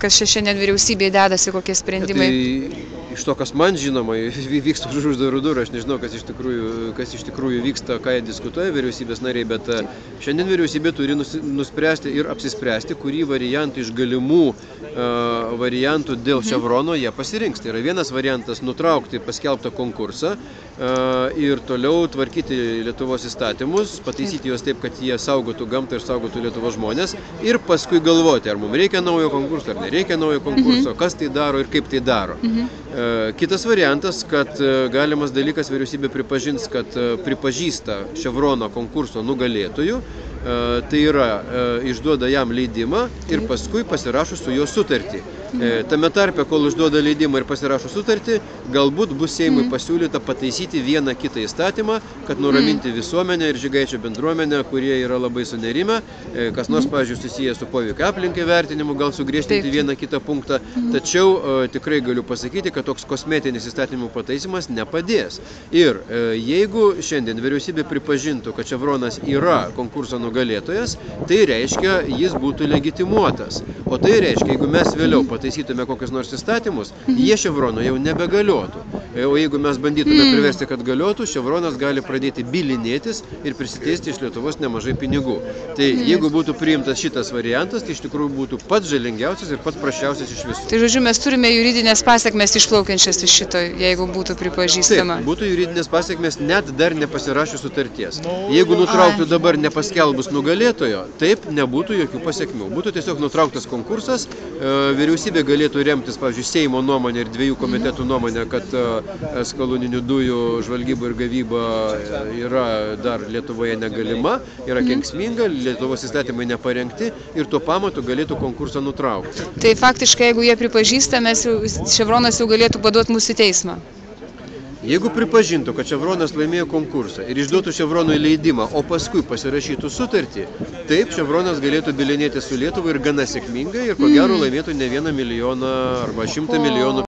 kas šiandien vyriausybėje dedasi, kokie sprendimai? Tai iš to, kas man žinoma, vyksta už uždarų durų, aš nežinau, kas iš tikrųjų vyksta, ką jie diskutuoja vyriausybės nariai, bet šiandien vyriausybė turi nuspręsti ir apsispręsti, kurį variantą iš galimų variantų dėl Chevrono jie pasirinks. Tai yra vienas variantas nutraukti paskelbtą konkursą ir toliau tvarkyti Lietuvos įstatymus, pataisyti juos taip, kad jie saugotų gamtą ir saugotų Lietuvos žmonės ir paskui galvoti, ar mums reikia naujo konkurso, ar nereikia naujo konkurso, kas tai daro ir kaip tai daro. Kitas variantas, kad galimas dalykas vyriausybė pripažins, kad pripažįsta Chevrono konkurso nugalėtojų, tai yra išduoda jam leidimą ir paskui pasirašo su juo sutartį. Tame tarpe, kol išduoda leidimą ir pasirašo sutartį, galbūt bus Seimui pasiūlyta pataisyti vieną kitą įstatymą, kad nuraminti visuomenę ir Žygaičio bendruomenę, kurie yra labai sunerime, kas nors, pavyzdžiui, susijęs su poveikio aplinkai vertinimu, gal sugriežtinti vieną kitą punktą. Tačiau tikrai galiu pasakyti, kad toks kosmetinis įstatymų pataisimas nepadės. Ir jeigu šiandien vyriausybė pripažintų, kad Chevronas yra konkurso nugalėtojas, tai reiškia, jis būtų legitimuotas. O tai reiškia, jeigu mes vėliau pataisytume kokius nors įstatymus, jie Chevrono jau nebegaliotų. O jeigu mes bandytume priversti, kad galiotų, Chevronas gali pradėti bylinėtis ir prisiteisti iš Lietuvos nemažai pinigų. Tai jeigu būtų priimtas šitas variantas, tai iš tikrųjų būtų pats žalingiausias ir pats prasčiausias iš visų. Tai žodžiu, mes turime juridinės pasekmes išplaukiančias iš šito, jeigu būtų pripažįstama. Taip, būtų juridinės pasekmes net dar nepasirašius sutarties. Jeigu nutrauktų dabar nepaskelbus nugalėtojo, taip nebūtų jokių pasekmių. Būtų tiesiog nutrauktas konkursas, vyriausybė galėtų remtis, pavyzdžiui, Seimo nuomonė ir dviejų komitetų nuomonė, kad skalūninių dujų žvalgyba ir gavyba yra dar Lietuvoje negalima, yra kenksminga, Lietuvos įstatymai neparengti ir tuo pamatu galėtų konkursą nutraukti. Tai faktiškai, jeigu jie pripažįsta, Chevronas jau galėtų paduoti mūsų į teismą. Jeigu pripažintų, kad Chevronas laimėjo konkursą ir išduotų Chevronui leidimą, o paskui pasirašytų sutartį, taip Chevronas galėtų bylinėtis su Lietuva ir gana sėkmingai ir ko gero laimėtų ne 1 milijoną arba 100 milijonų